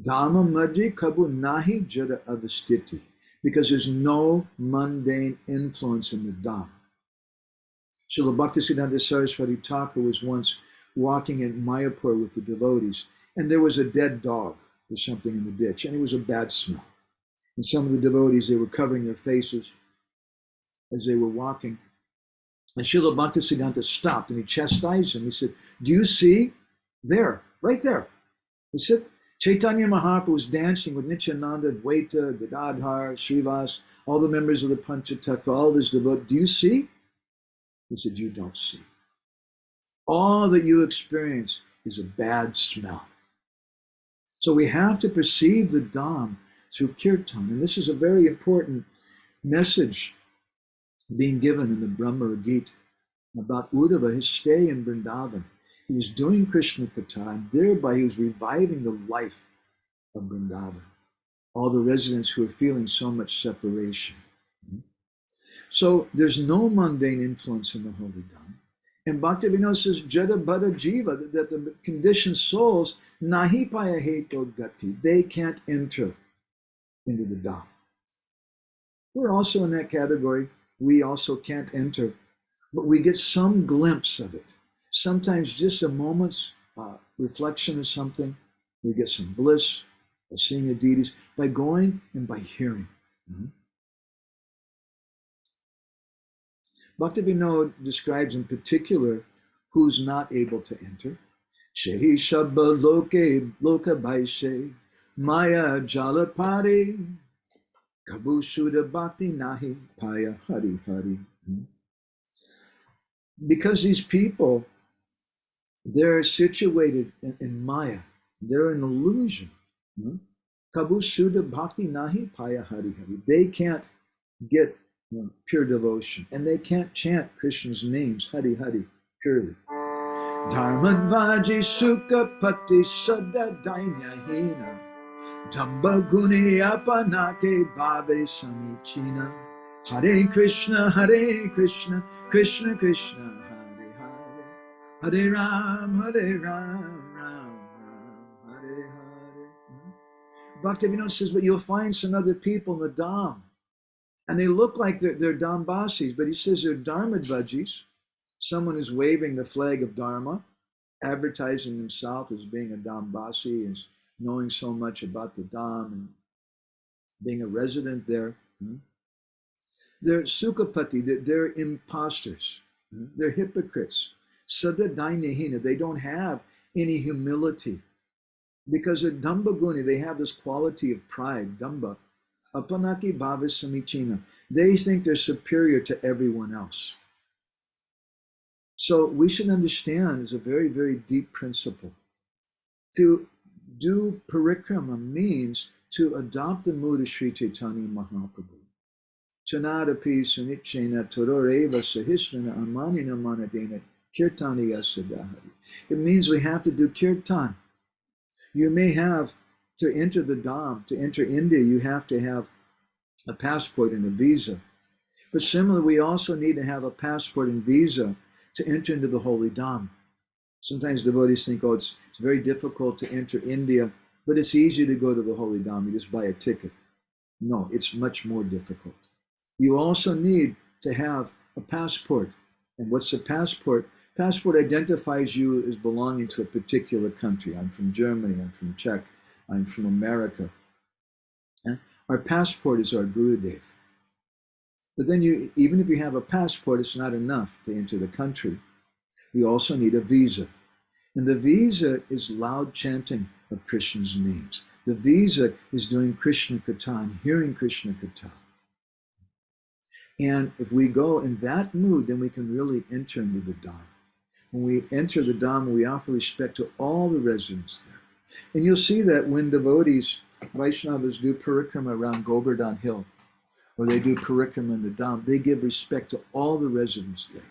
Dhamma madhye kabu nahi jada avastiti, because there's no mundane influence in the Dham. Srila Bhaktisiddhanta Saraswati Thakur was once walking in Mayapur with the devotees, and there was a dead dog or something in the ditch, and it was a bad smell. And some of the devotees, they were covering their faces as they were walking. And Srila Bhaktisiddhanta stopped and he chastised him. He said, do you see? There, right there. He said, Chaitanya Mahaprabhu was dancing with Nityananda, Dvaita, Gadadhar, Srivas, all the members of the Panchatattva, all of his devotees. Do you see? He said, you don't see. All that you experience is a bad smell. So we have to perceive the Dham through kirtan. And this is a very important message being given in the Bhramara-gita about Uddhava, his stay in Vrindavan. He was doing Krishna Katha, and thereby he was reviving the life of Vrindavan, all the residents who are feeling so much separation. So there's no mundane influence in the Holy Dham. And Bhaktivinoda says, Jada Bhada Jiva, that the conditioned souls, nahi paya heto gati, they can't enter into the Dham. We're also in that category. We also can't enter, but we get some glimpse of it. Sometimes just a moment's reflection of something. We get some bliss by seeing the deities, by going and by hearing. Bhaktivinoda describes in particular who's not able to enter. Shehi Shabba Loka Baishe Maya Jalapari Kabu Shuddha Bhakti Nahi Paya Hari Hari. Because these people, they're situated in Maya, they're an illusion. Kabu Shuddha Bhakti Nahi Paya Hari Hari. They can't get pure devotion, and they can't chant Krishna's names, Hari Hari, purely. Dharmadvaji Sukha Pati Sada Dainyahina Damba Guni Apanake Bhave Samichina Hare Krishna, Krishna Krishna, Hare Hare Hare Ram, Ram Ram, Hare Hare. Bhaktivinoda says, but you'll find some other people in the Dham, and they look like they're Dhambasis, but he says they're Dharmadvajis, someone who's waving the flag of Dharma, advertising himself as being a Dhambasi, as knowing so much about the Dham and being a resident there. They're Sukhapati, they're imposters, they're hypocrites. Sada Dainahina, they don't have any humility. Because they're Dambaguni, they have this quality of pride, Damba. Apanaki Bhava Samichina. They think they're superior to everyone else. So we should understand, is a very, very deep principle. To do Parikrama means to adopt the mood of Sri Chaitanya Mahaprabhu. Chanadapi Sunichena Tororeva Sahisrana Amanina Manadena Kirtaniya Sadahari. It means we have to do kirtan. You may have, to enter the Dham, to enter India, you have to have a passport and a visa. But similarly, we also need to have a passport and visa to enter into the Holy Dham. Sometimes devotees think, oh, it's very difficult to enter India, but it's easy to go to the Holy Dham. You just buy a ticket. No, it's much more difficult. You also need to have a passport. And what's a passport? Passport identifies you as belonging to a particular country. I'm from Germany, I'm from Czech, I'm from America. Our passport is our Gurudev. But then even if you have a passport, it's not enough to enter the country. You also need a visa. And the visa is loud chanting of Krishna's names. The visa is doing Krishna Katha and hearing Krishna Katha. And if we go in that mood, then we can really enter into the Dham. When we enter the Dham, we offer respect to all the residents there. And you'll see that when devotees, Vaishnavas, do Parikrama around Govardhan Hill, or they do Parikrama in the Dham, they give respect to all the residents there.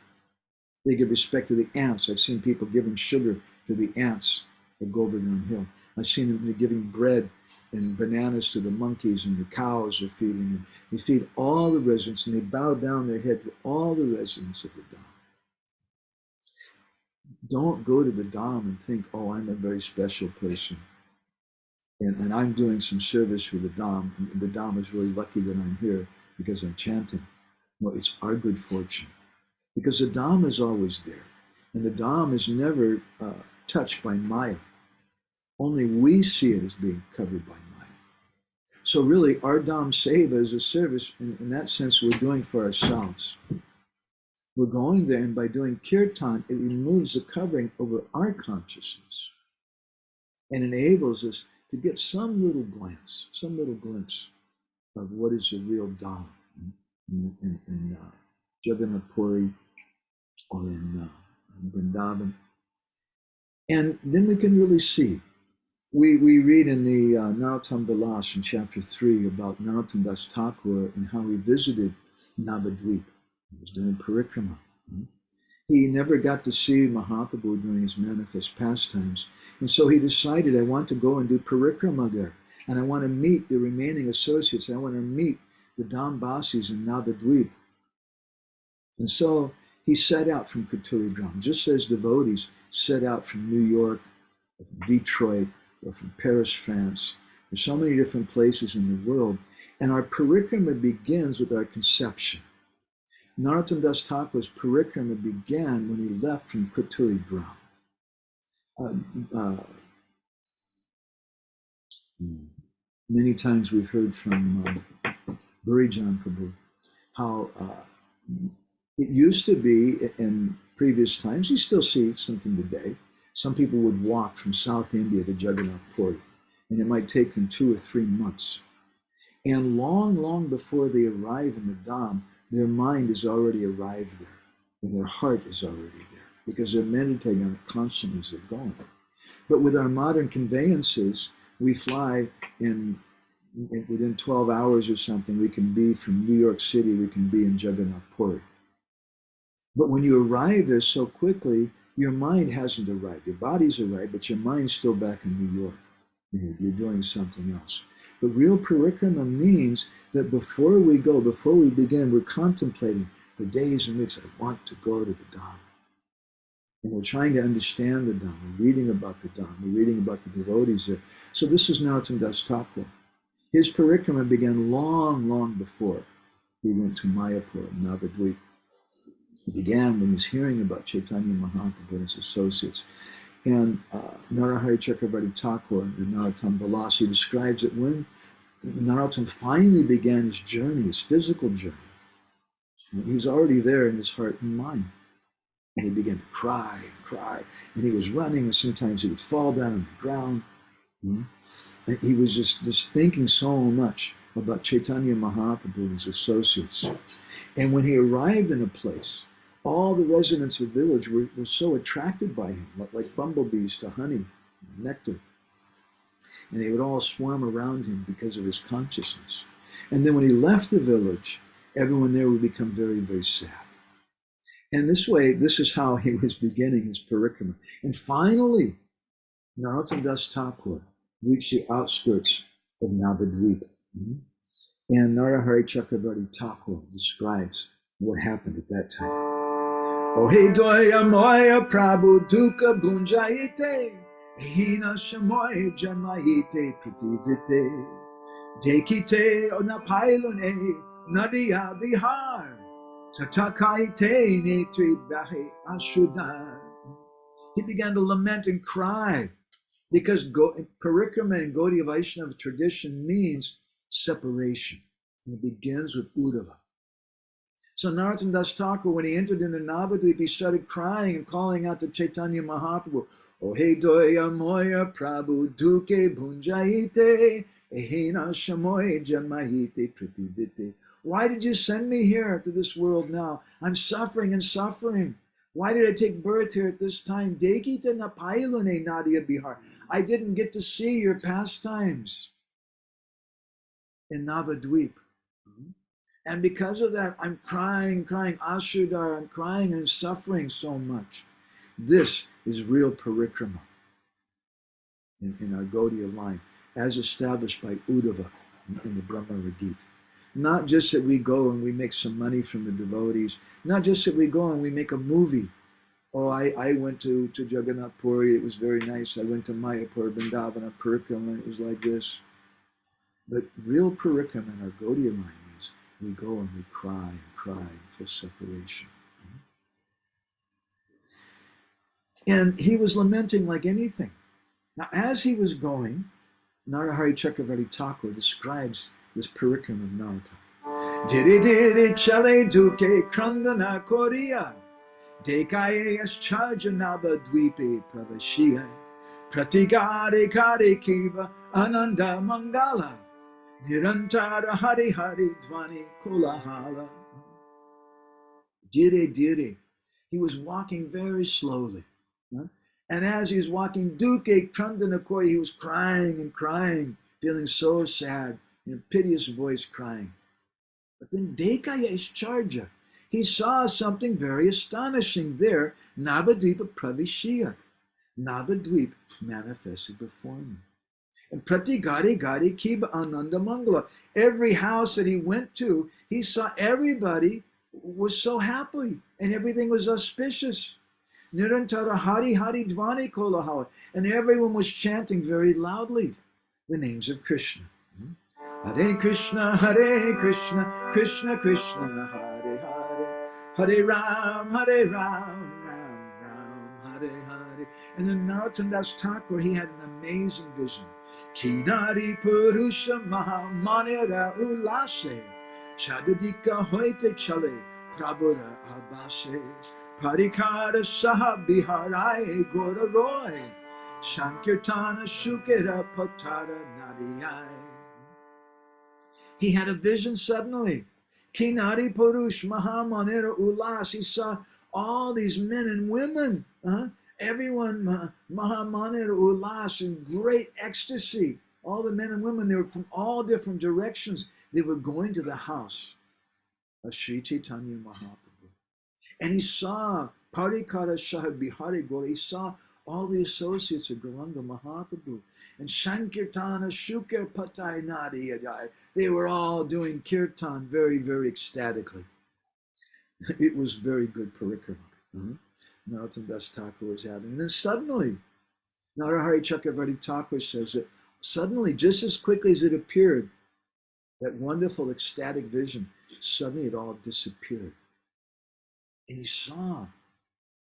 They give respect to the ants. I've seen people giving sugar to the ants at Govardhan Hill. I've seen them giving bread and bananas to the monkeys, and the cows are feeding them. They feed all the residents, and they bow down their head to all the residents of the Dham. Don't go to the Dham and think, oh, I'm a very special person, and I'm doing some service for the Dham, and the Dham is really lucky that I'm here because I'm chanting. No, it's our good fortune, because the Dham is always there, and the Dham is never touched by Maya. Only we see it as being covered by Maya. So really, our Dham Seva is a service, in that sense, we're doing for ourselves. We're going there, and by doing kirtan, it removes the covering over our consciousness and enables us to get some little glance, some little glimpse of what is the real Dham in Jagannath Puri or in Vrindavan. And then we can really see we read in the Narottam Vilas in chapter 3 about Narottam Das Thakur and how he visited Navadvip. He was doing Parikrama. He never got to see Mahaprabhu during his manifest pastimes. And so he decided, I want to go and do Parikrama there. And I want to meet the remaining associates. I want to meet the Dhambasis in Navadvip. And so he set out from Kurukshetra, just as devotees set out from New York, or from Detroit, or from Paris, France. There's so many different places in the world. And our Parikrama begins with our conception. Narottam Das Thakur's Parikrama began when he left from Kurukshetra. Many times we've heard from Bhurijan Prabhu how it used to be in previous times, you still see something today. Some people would walk from South India to Jagannath Puri, and it might take them 2 or 3 months. And long, long before they arrive in the Dham, their mind has already arrived there, and their heart is already there, because they're meditating on it constantly as they're going. But with our modern conveyances, we fly within 12 hours or something, we can be from New York City, we can be in Jagannath Puri. But when you arrive there so quickly, your mind hasn't arrived. Your body's arrived, but your mind's still back in New York. You're doing something else. But real Parikrama means that before we go, before we begin, we're contemplating for days and weeks, I want to go to the Dham. And we're trying to understand the Dham. We're reading about the Dham. We're reading about the devotees there. So this is Narottam Das Thakur. His Parikrama began long, long before he went to Mayapur, Navadvip. It began when he's hearing about Chaitanya Mahaprabhu and his associates. And Narahari Chakravarti Thakur, the Narottam Vilas, he describes it when Narottam finally began his journey, his physical journey. He was already there in his heart and mind. And he began to cry and cry. And he was running, and sometimes he would fall down on the ground. And he was just thinking so much about Chaitanya Mahaprabhu and his associates. And when he arrived in a place, all the residents of the village were so attracted by him, like bumblebees to honey, nectar. And they would all swarm around him because of his consciousness. And then when he left the village, everyone there would become very, very sad. And this way, this is how he was beginning his Parikrama. And finally, Narottam Das Thakur reached the outskirts of Navadvip. And Narahari Chakravarti Thakur describes what happened at that time. Ohe doya moya prabhu duka bunjaite, hina shamoy janmaite pritivite, dekite onapailone nadia bihar, tatakaite netri bahe ashudan. He began to lament and cry because Parikrama and Gaudiya Vaishnava tradition means separation. And it begins with Uddhava. So Narottam Das Thakur, when he entered into Navadvip, he started crying and calling out to Chaitanya Mahaprabhu, Ohe doya moya prabhu duke bunjaite, ehena shamoy janmahite pritivite. Why did you send me here to this world now? I'm suffering and suffering. Why did I take birth here at this time? Dekita napailune nadia bihar. I didn't get to see your pastimes in Navadvip. And because of that, I'm crying, Ashudar, I'm crying and suffering so much. This is real Parikrama in our Gaudiya line, as established by Uddhava in the Bhramara-gita. Not just that we go and we make some money from the devotees, not just that we go and we make a movie. Oh, I went to Jagannath Puri, it was very nice. I went to Mayapur, Vrindavan, Parikrama, it was like this. But real Parikrama in our Gaudiya line means we go and we cry and feel separation. And he was lamenting like anything. Now, as he was going, Narahari Chakravarti Thakur describes this Parikrama of Narottam. Diri diri chale duke krandana koriya, dekaye ascharja navadvipe pravashiya, pratigare kare kiva ananda mangala, nirantara hari hari dvani kolahala. Dire dire. He was walking very slowly. And as he was walking, Duke Krandanakori, he was crying and crying, feeling so sad, in a piteous voice crying. But then Dekaya Ischarja, he saw something very astonishing there. Navadvipa Pravishya. Navadvip manifested before me. And Prati Gari Gari Kiba Ananda Mangala. Every house that he went to, he saw everybody was so happy and everything was auspicious. Nirantara Hari Hari Dvani Kolahala. And everyone was chanting very loudly the names of Krishna. Hare Krishna, Krishna Krishna, Hare Hare, Hare Ram, Ram Ram, Hare Hare. And then Narottam Das Thakur, he had an amazing vision. Kinari Purusha Mahamanira Ulase, Chadadika Hoite Chale, Prabhuda Abase, Parikara Saha Biharai Goraroy, Sankirtana Shukera Patara Nadiyai. He had a vision suddenly. Kinari Purush Mahamanira Ulas. He saw all these men and women. Everyone, Mahamanira Ulas, in great ecstasy. All the men and women, they were from all different directions. They were going to the house of Sri Chaitanya Mahaprabhu. And he saw Parikara Shah Bihari Gora. He saw all the associates of Gauranga Mahaprabhu. And Sankirtana Shukar Patai Nadi Yadai. They were all doing kirtan very, very ecstatically. It was very good parikrama. Narottam Das Thakur was having. And then suddenly, Narahari Chakravarti Thakur says that suddenly, just as quickly as it appeared, that wonderful ecstatic vision, suddenly it all disappeared. And he saw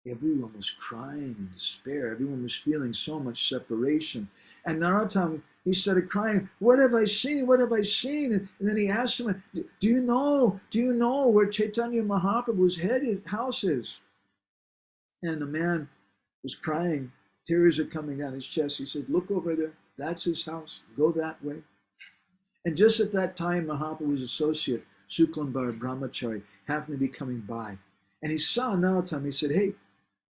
everyone was crying in despair. Everyone was feeling so much separation. And Narottam, he started crying, what have I seen? What have I seen? And then he asked him, do you know where Chaitanya Mahaprabhu's house is? And the man was crying. Tears are coming down his chest. He said, look over there. That's his house. Go that way. And just at that time, Mahaprabhu's associate, Suklambar Brahmachari, happened to be coming by. And he saw Narottam. He said, hey,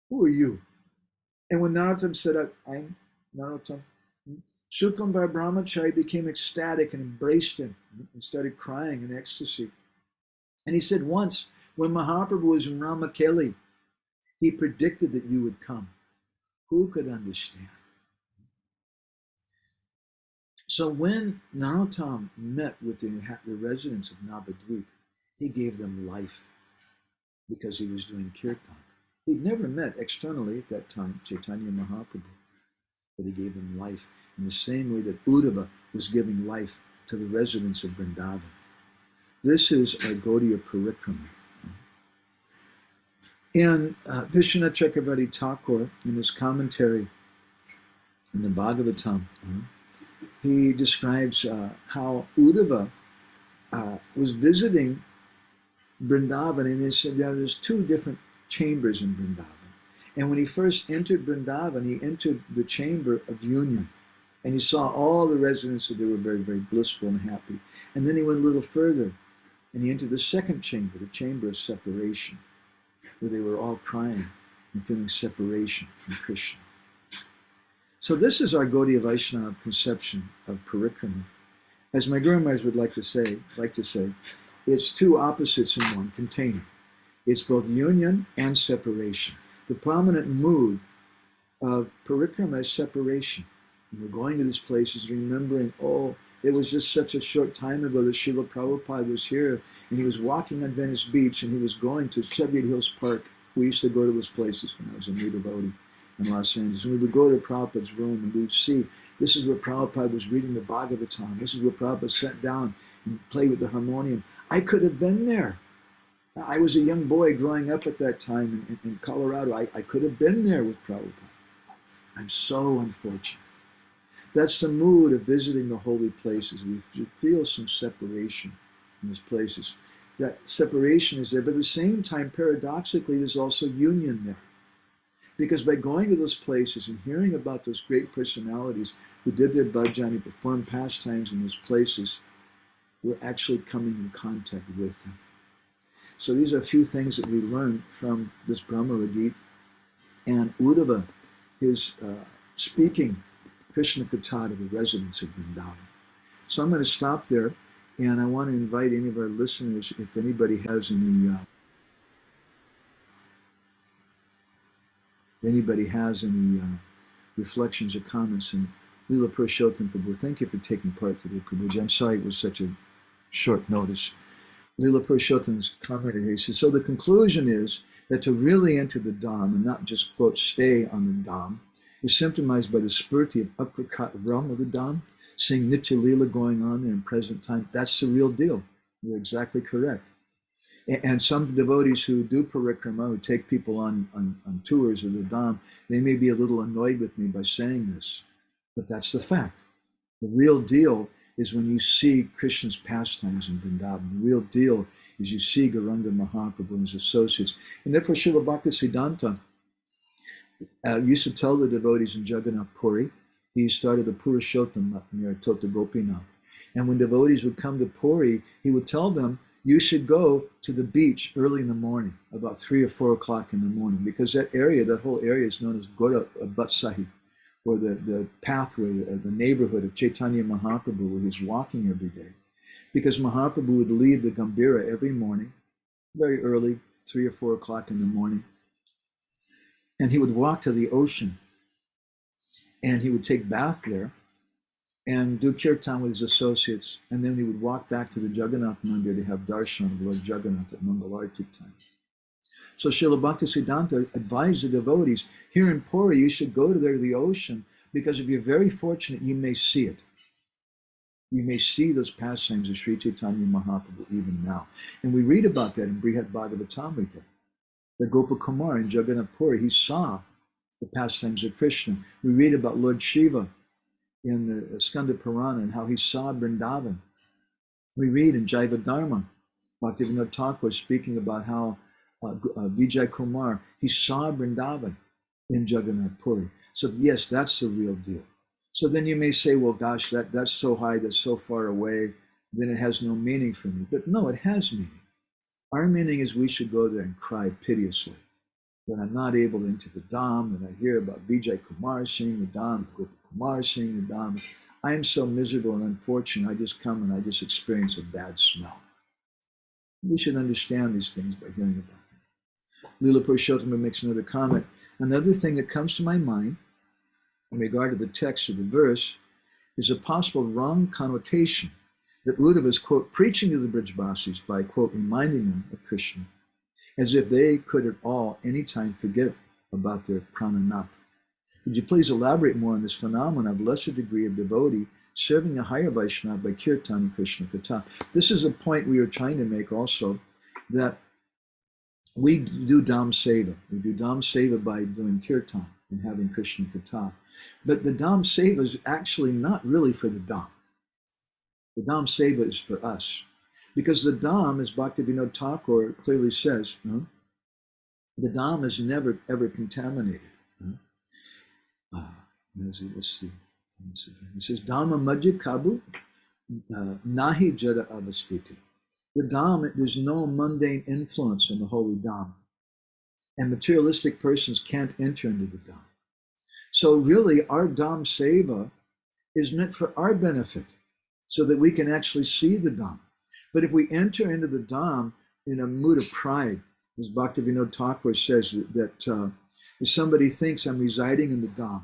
who are you? And when Narottam said, I'm Narottam, Suklambar Brahmachari became ecstatic and embraced him and started crying in ecstasy. And he said once, when Mahaprabhu was in Ramakeli, he predicted that you would come. Who could understand? So when Narottam met with the residents of Navadvip, he gave them life because he was doing kirtan. He'd never met externally at that time Chaitanya Mahaprabhu, but he gave them life in the same way that Uddhava was giving life to the residents of Vrindavan. This is our Gaudiya Parikrama. And Vishwanath Chakravarti Thakur, in his commentary in the Bhagavatam, he describes how Uddhava was visiting Vrindavan, and he said there's two different chambers in Vrindavan. And when he first entered Vrindavan, he entered the chamber of union. And he saw all the residents that they were very, very blissful and happy. And then he went a little further, and he entered the second chamber, the chamber of separation, where they were all crying and feeling separation from Krishna. So this is our Gaudiya Vaishnava conception of Parikrama. As my Guru Maharaj would like to say, it's two opposites in one container. It's both union and separation. The prominent mood of Parikrama is separation. And we're going to these places, remembering, it was just such a short time ago that Srila Prabhupada was here, and he was walking on Venice Beach, and he was going to Cheviot Hills Park. We used to go to those places when I was a new devotee in Los Angeles. And we would go to Prabhupada's room, and we would see, this is where Prabhupada was reading the Bhagavatam. This is where Prabhupada sat down and played with the harmonium. I could have been there. I was a young boy growing up at that time in Colorado. I could have been there with Prabhupada. I'm so unfortunate. That's the mood of visiting the holy places. We feel some separation in those places. That separation is there, but at the same time, paradoxically, there's also union there. Because by going to those places and hearing about those great personalities who did their bhajan and performed pastimes in those places, we're actually coming in contact with them. So these are a few things that we learn from this Bhramara-gita. And Uddhava, his speaking Krishna Katha to the residents of Vrindavan. So I'm going to stop there, and I want to invite any of our listeners, if anybody has any reflections or comments. And Leela Purushottam Prabhu, thank you for taking part today, Prabhuji. I'm sorry it was such a short notice. Leela Purushottam's commented here. He says, so the conclusion is that to really enter the Dham and not just, quote, stay on the Dham is symptomized by the spurti of apricot realm of the Dham, seeing Nitya Leela going on there in present time. That's the real deal. You're exactly correct. And some devotees who do parikrama, who take people on tours of the Dham, they may be a little annoyed with me by saying this, but that's the fact. The real deal is when you see Krishna's pastimes in Vrindavan. The real deal is you see Gauranga Mahaprabhu and his associates. And therefore, Srila Bhaktisiddhanta used to tell the devotees in Jagannath Puri, he started the Purushottam near Tota Gopinath. And when devotees would come to Puri, he would tell them, you should go to the beach early in the morning, about 3 or 4 o'clock in the morning, because that whole area is known as Gora Batsahi, or the pathway, the neighborhood of Chaitanya Mahaprabhu, where he's walking every day. Because Mahaprabhu would leave the Gambhira every morning, very early, 3 or 4 o'clock in the morning, and he would walk to the ocean, and he would take bath there, and do kirtan with his associates, and then he would walk back to the Jagannath Mandir to have darshan of Lord Jagannath at Mangalarti time. So Srila Bhaktisiddhanta advised the devotees, here in Puri, you should go to the ocean, because if you're very fortunate, you may see it. You may see those pastimes of Sri Chaitanya Mahaprabhu even now. And we read about that in Brihat Bhagavatamrita. The Gopakumar in Jagannath Puri, he saw the pastimes of Krishna. We read about Lord Shiva in the Skanda Purana and how he saw Vrindavan. We read in Jaiva Dharma, Bhaktivinoda Thakur speaking about how Vijay Kumar, he saw Vrindavan in Jagannath Puri. So yes, that's the real deal. So then you may say, well, gosh, that's so high, that's so far away, then it has no meaning for me. But no, it has meaning. Our meaning is we should go there and cry piteously that I'm not able to enter the Dham, that I hear about Vijay Kumar seeing the Dham, Gopa Kumar seeing the Dham. I am so miserable and unfortunate, I just come and I just experience a bad smell. We should understand these things by hearing about them. Leela Purushottam makes another comment. Another thing that comes to my mind in regard to the text of the verse is a possible wrong connotation that Uddhava is, quote, preaching to the Brijbasis by, quote, reminding them of Krishna, as if they could at all, anytime, forget about their prananath. Could you please elaborate more on this phenomenon of lesser degree of devotee serving a higher Vaishnava by kirtan and Krishna Katha? This is a point we are trying to make also, that we do Dham Seva. We do Dham Seva by doing kirtan and having Krishna Katha. But the Dham Seva is actually not really for the Dham. The Dham Seva is for us. Because the Dham, as Bhaktivinoda Thakur clearly says, the Dham is never ever contaminated. Let's see. He says, Dhamma Madhya Kabu Nahi Jada Avastiti. The Dham, there's no mundane influence in the holy Dham. And materialistic persons can't enter into the Dham. So really, our Dham Seva is meant for our benefit, so that we can actually see the Dham. But if we enter into the Dham in a mood of pride, as Bhaktivinoda Thakur says, that if somebody thinks I'm residing in the Dham,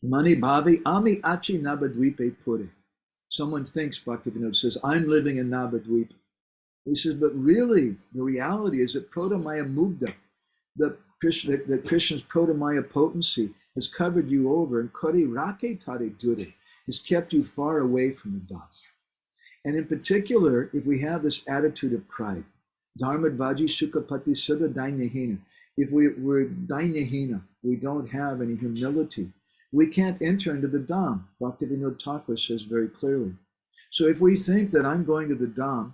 Mani Bhavi Ami Achi Nabadwipe Puri. Someone thinks, Bhaktivinoda says, I'm living in Nabadwip. He says, but really, the reality is that Prodamaya Mugdha, that Krishna's Prodamaya potency has covered you over, and Kari Rake Tare Dure has kept you far away from the Dham. And in particular, if we have this attitude of pride, Dharmadvaji Sukapati Siddha Dainyahina, if we're Dainyahina, we don't have any humility, we can't enter into the Dham. Bhaktivinoda Thakur says very clearly. So if we think that I'm going to the Dham,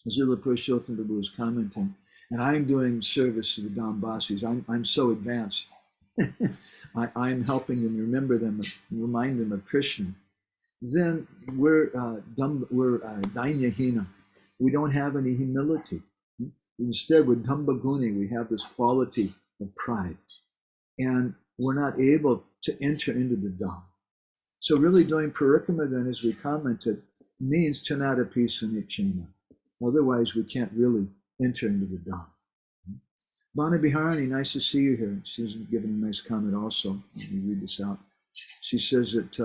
as Leela Purushottam Prabhu is commenting, and I'm doing service to the Dhambasis, I'm so advanced. I'm helping them remember them, remind them of Krishna. Then we're Dainyahina. We don't have any humility. Instead, we're Dhambaguni. We have this quality of pride. And we're not able to enter into the Dham. So really doing Parikrama then, as we commented, means Chanada Pisa Nichena. Otherwise, we can't really enter into the Dham. Bana Biharani, nice to see you here. She's given a nice comment also. Let me read this out. She says that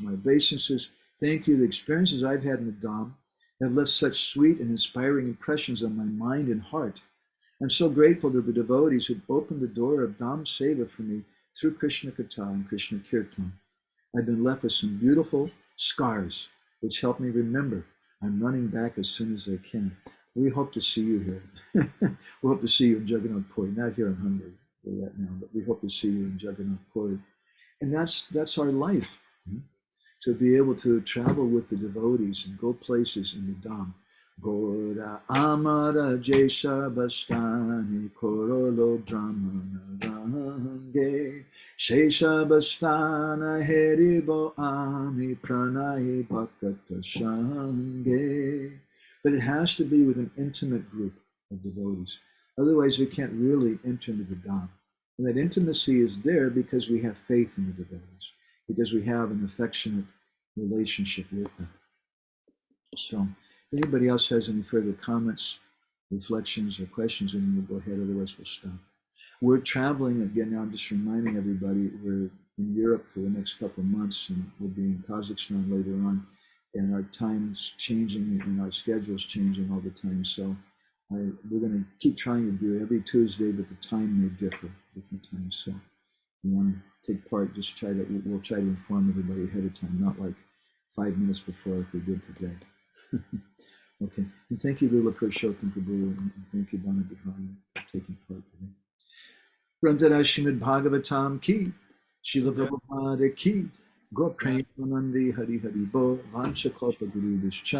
my obeisances, thank you. The experiences I've had in the Dham have left such sweet and inspiring impressions on my mind and heart. I'm so grateful to the devotees who've opened the door of Dham Seva for me through Krishna Katha and Krishna Kirtan. I've been left with some beautiful scars, which help me remember I'm running back as soon as I can. We hope to see you here. We hope to see you in Jagannath Puri, not here in Hungary, we're at now, but we hope to see you in Jagannath Puri. And that's our life, to be able to travel with the devotees and go places in the Dham. Gora Amara Jesha Bastani Korolo Brahmana Range Shesha Bastana Heribo Ami Pranahi Bhakata Shange. But it has to be with an intimate group of devotees. Otherwise, we can't really enter into the Dham. And that intimacy is there because we have faith in the devotees, because we have an affectionate relationship with them. So, if anybody else has any further comments, reflections, or questions, then we'll go ahead, otherwise we'll stop. We're traveling, again now I'm just reminding everybody, we're in Europe for the next couple of months, and we'll be in Kazakhstan later on, and our time's changing and our schedule's changing all the time, so we're going to keep trying to do it every Tuesday, but the time may differ, different times, so if you want to take part, just we'll try to inform everybody ahead of time, not like 5 minutes before like we did today. Okay, and thank you, Lula Purushottam Prabhu, and thank you, Bana Vikrama, for taking part today. Grantara Srimad Bhagavatam ki, Srila Prabhupada ki, Go Premanandi Hari Hari Bo, Vancha Kalpa Guru Vishcha.